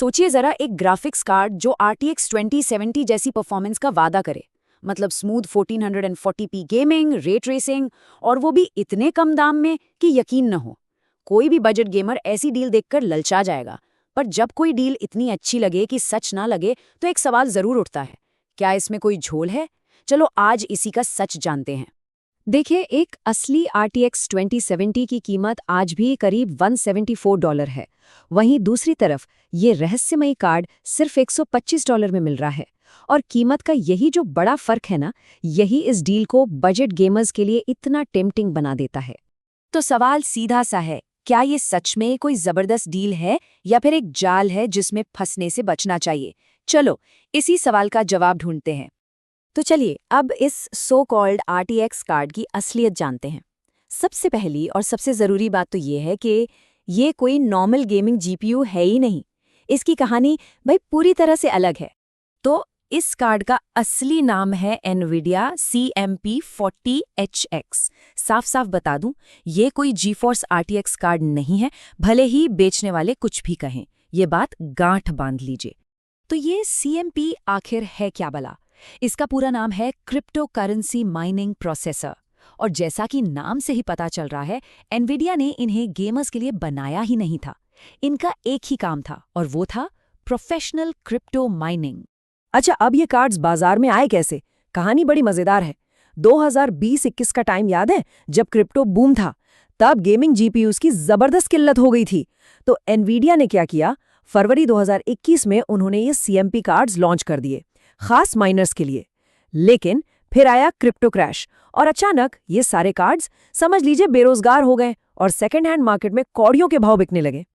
सोचिए जरा एक ग्राफिक्स कार्ड जो RTX 2070 जैसी परफॉर्मेंस का वादा करे, मतलब smooth 1440p gaming, ray tracing, और वो भी इतने कम दाम में कि यकीन न हो। कोई भी बजट गेमर ऐसी डील देखकर ललचा जाएगा। पर जब कोई डील इतनी अच्छी लगे कि सच ना लगे, तो एक सवाल जरूर उठता है, क्या इसमें कोई झोल है? चलो आज इसी का सच जानते हैं। देखिए, एक असली RTX 2070 की कीमत आज भी करीब $174 है। वहीं दूसरी तरफ ये रहस्यमयी कार्ड सिर्फ $125 में मिल रहा है। और कीमत का यही जो बड़ा फर्क है ना, यही इस डील को बजट गेमर्स के लिए इतना टेम्पटिंग बना देता है। तो सवाल सीधा सा है, क्या ये सच में कोई जबरदस्त डील है या फिर एक जाल है जिसमें फंसने से बचना चाहिए? चलो इसी सवाल का जवाब ढूंढते हैं। तो चलिए अब इस सो कॉल्ड RTX कार्ड की असलियत जानते हैं। सबसे पहली और सबसे ज़रूरी बात तो ये है कि ये कोई नॉर्मल गेमिंग GPU है ही नहीं। इसकी कहानी भाई पूरी तरह से अलग है। तो इस कार्ड का असली नाम है NVIDIA CMP40HX। साफ साफ बता दूं, ये कोई GeForce RTX कार्ड नहीं है, भले ही बेचने वाले कुछ भी कहें। ये बात गांठ बांध लीजिए। तो ये CMP आखिर है क्या भला? इसका पूरा नाम है क्रिप्टो करेंसी माइनिंग प्रोसेसर। और जैसा कि नाम से ही पता चल रहा है, एनवीडिया ने इन्हें गेमर्स के लिए बनाया ही नहीं था। इनका एक ही काम था और वो था प्रोफेशनल क्रिप्टो माइनिंग। अच्छा, अब ये कार्ड्स बाजार में आए कैसे? कहानी बड़ी मजेदार है। 2020-21 का टाइम याद है, जब क्रिप्टो बूम था। तब गेमिंग जीपीयूज की जबरदस्त किल्लत हो गई थी। तो एनवीडिया ने क्या किया, फरवरी 2021 में उन्होंने ये सीएमपी कार्ड्स लॉन्च कर दिए, खास माइनर्स के लिए। लेकिन फिर आया क्रिप्टो क्रैश और अचानक ये सारे कार्ड्स समझ लीजिए बेरोजगार हो गए और सेकंड हैंड मार्केट में कौड़ियों के भाव बिकने लगे।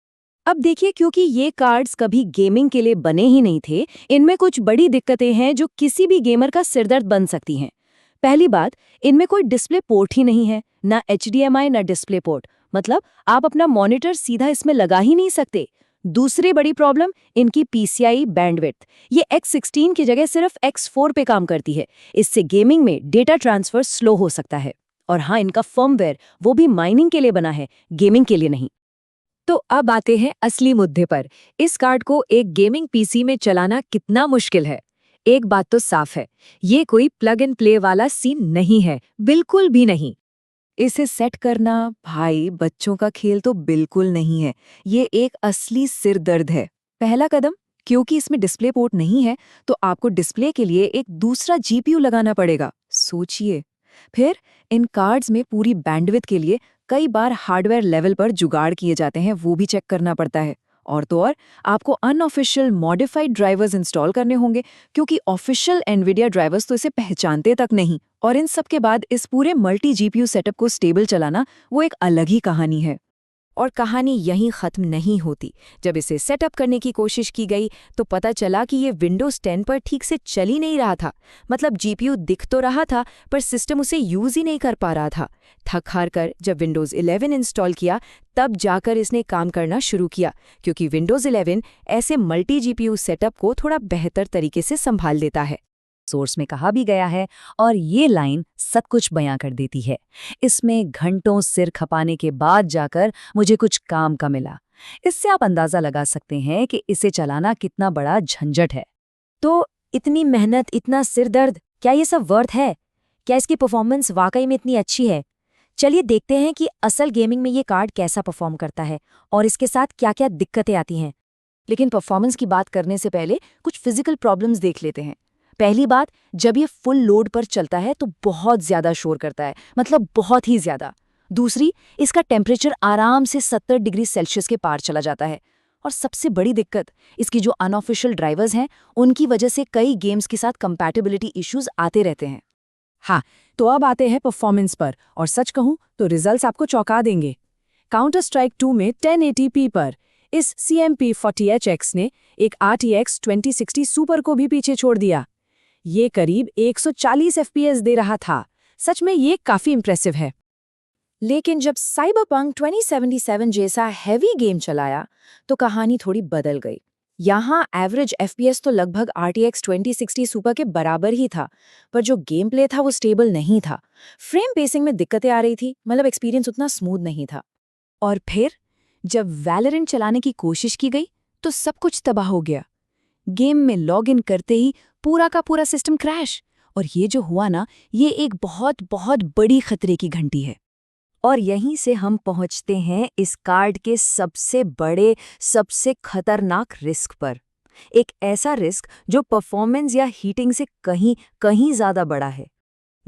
अब देखिए, क्योंकि ये कार्ड्स कभी गेमिंग के लिए बने ही नहीं थे, इनमें कुछ बड़ी दिक्कतें हैं जो किसी भी गेमर का सिरदर्द बन सकती हैं। पहली बात, इनमें कोई डिस्प्ले पोर्ट ही नहीं है, ना HDMI ना डिस्प्ले पोर्ट, मतलब आप अपना मॉनिटर सीधा इसमें लगा ही नहीं सकते। दूसरी बड़ी प्रॉब्लम, इनकी PCI बैंडविड्थ। ये X16 की जगह सिर्फ X4 पे काम करती है। इससे गेमिंग में डेटा ट्रांसफर स्लो हो सकता है। और हाँ, इनका फर्मवेयर वो भी माइनिंग के लिए बना है, गेमिंग के लिए नहीं। तो अब आते हैं असली मुद्दे पर। इस कार्ड को एक गेमिंग PC में चलाना कितना मुश्किल है। एक बात तो साफ है, ये कोई प्लग एंड प्ले वाला सीन नहीं है, बिल्कुल भी नहीं। इसे सेट करना भाई बच्चों का खेल तो बिल्कुल नहीं है। ये एक असली सिरदर्द है। पहला कदम, क्योंकि इसमें डिस्प्ले पोर्ट नहीं है, तो आपको डिस्प्ले के लिए एक दूसरा जीपीयू लगाना पड़ेगा। सोचिए। फिर इन कार्ड्स में पूरी बैंडविड्थ के लिए कई बार हार्डवेयर लेवल पर जुगाड़ किए जाते हैं, वो भी चेक करना पड़ता है। और तो और आपको अनऑफिशियल मॉडिफाइड ड्राइवर्स इंस्टॉल करने होंगे, क्योंकि ऑफिशियल एनवीडिया ड्राइवर्स तो इसे पहचानते तक नहीं। और इन सब के बाद इस पूरे मल्टी जीपीयू सेटअप को स्टेबल चलाना वो एक अलग ही कहानी है। और कहानी यहीं खत्म नहीं होती। जब इसे सेटअप करने की कोशिश की गई तो पता चला कि ये विंडोज 10 पर ठीक से चल ही नहीं रहा था। मतलब जीपीयू दिख तो रहा था, पर सिस्टम उसे यूज ही नहीं कर पा रहा था। थक हार कर जब विंडोज 11 इंस्टॉल किया, तब जाकर इसने काम करना शुरू किया, क्योंकि विंडोज 11 ऐसे मल्टी जीपीयू सेटअप को थोड़ा बेहतर तरीके से संभाल देता है। सोर्स में कहा भी गया है, और ये लाइन सब कुछ बयां कर देती है। इसमें घंटों सिर खपाने के बाद जाकर मुझे कुछ काम का मिला। इससे आप अंदाजा लगा सकते हैं कि इसे चलाना कितना बड़ा झंझट है। तो इतनी मेहनत, इतना सिर दर्द, क्या ये सब वर्थ है? क्या इसकी परफॉर्मेंस वाकई में इतनी अच्छी है? चलिए देखते हैं कि असल गेमिंग में ये कार्ड कैसा परफॉर्म करता है और इसके साथ क्या-क्या दिक्कतें आती हैं। लेकिन परफॉर्मेंस की बात करने से पहले कुछ फिजिकल प्रॉब्लम्स देख लेते हैं। पहली बात, जब ये फुल लोड पर चलता है तो बहुत ज्यादा शोर करता है, मतलब बहुत ही ज्यादा। दूसरी, इसका टेम्परेचर आराम से 70 डिग्री सेल्सियस के पार चला जाता है। और सबसे बड़ी दिक्कत, इसकी जो अनऑफिशियल ड्राइवर्स हैं, उनकी वजह से कई गेम्स के साथ कंपैटिबिलिटी इश्यूज आते रहते हैं। हाँ, तो अब आते हैं परफॉर्मेंस पर, और सच कहूं तो रिजल्ट्स आपको चौंका देंगे। काउंटर स्ट्राइक 2 में 1080p पर इस CMP40HX ने एक RTX 2060 सुपर को भी पीछे छोड़ दिया। ये करीब 140 FPS दे रहा था। सच में ये काफी इंप्रेसिव है। लेकिन जब साइबरपंक 2077 जैसा हैवी गेम चलाया, तो कहानी थोड़ी बदल गई। यहाँ एवरेज FPS तो लगभग RTX 2060 सुपर के बराबर ही था, पर जो गेम प्ले था वो स्टेबल नहीं था। फ्रेम पेसिंग में दिक्कतें आ रही थी, मतलब एक्सपीरियंस उतना स्मूथ नहीं था। और फिर जब वैलोरेंट चलाने की कोशिश की गई, तो सब कुछ तबाह हो गया। गेम में लॉगिन करते ही पूरा का पूरा सिस्टम क्रैश। और ये जो हुआ ना, ये एक बहुत बहुत बड़ी खतरे की घंटी है। और यहीं से हम पहुंचते हैं इस कार्ड के सबसे बड़े, सबसे खतरनाक रिस्क पर। एक ऐसा रिस्क जो परफॉर्मेंस या हीटिंग से कहीं कहीं ज्यादा बड़ा है।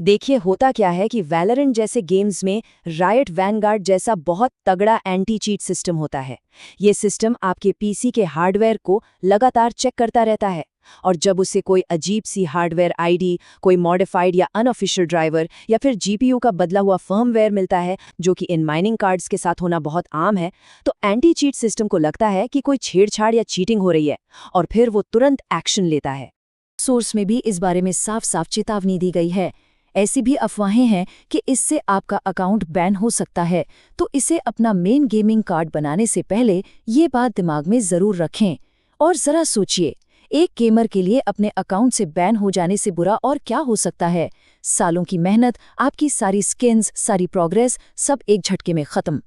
देखिए होता क्या है कि वैलोरेंट जैसे गेम्स में रायट वैनगार्ड जैसा बहुत तगड़ा एंटी चीट सिस्टम होता है। ये सिस्टम आपके पीसी के हार्डवेयर को लगातार चेक करता रहता है, और जब उसे कोई अजीब सी हार्डवेयर आईडी, कोई मॉडिफाइड या अनऑफिशियल ड्राइवर या फिर जीपीयू का बदला हुआ फर्मवेयर मिलता है, जो कि इन माइनिंग कार्ड्स के साथ होना बहुत आम है, तो एंटी चीट सिस्टम को लगता है कि कोई छेड़छाड़ या चीटिंग हो रही है, और फिर वो तुरंत एक्शन लेता है। सोर्स में भी इस बारे में साफ साफ चेतावनी दी गई है। ऐसी भी अफवाहें हैं कि इससे आपका अकाउंट बैन हो सकता है, तो इसे अपना मेन गेमिंग कार्ड बनाने से पहले ये बात दिमाग में जरूर रखें। और जरा सोचिए, एक गेमर के लिए अपने अकाउंट से बैन हो जाने से बुरा और क्या हो सकता है। सालों की मेहनत, आपकी सारी स्किल्स, सारी प्रोग्रेस, सब एक झटके में खत्म।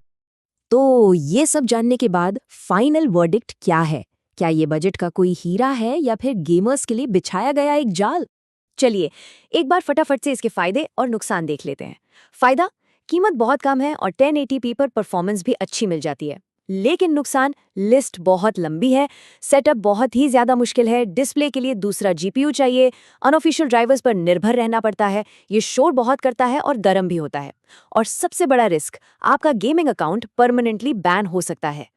तो ये सब जानने के बाद फाइनल वर्डिक्ट क्या है? क्या ये बजट का कोई हीरा है या फिर गेमर्स के लिए बिछाया गया एक जाल? चलिए एक बार फटाफट से इसके फायदे और नुकसान देख लेते हैं। फायदा, कीमत बहुत कम है और 1080p पर परफॉर्मेंस भी अच्छी मिल जाती है। लेकिन नुकसान, लिस्ट बहुत लंबी है, सेटअप बहुत ही ज्यादा मुश्किल है, डिस्प्ले के लिए दूसरा जीपीयू चाहिए, अनऑफिशियल ड्राइवर्स पर निर्भर रहना पड़ता है, ये शोर बहुत करता है और गर्म भी होता है। और सबसे बड़ा रिस्क, आपका गेमिंग अकाउंट परमानेंटली बैन हो सकता है।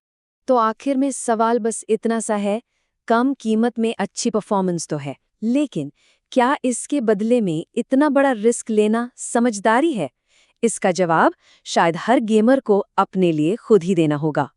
तो आखिर में सवाल बस इतना सा है, कम कीमत में अच्छी परफॉर्मेंस तो है, लेकिन क्या इसके बदले में इतना बड़ा रिस्क लेना समझदारी है? इसका जवाब शायद हर गेमर को अपने लिए खुद ही देना होगा।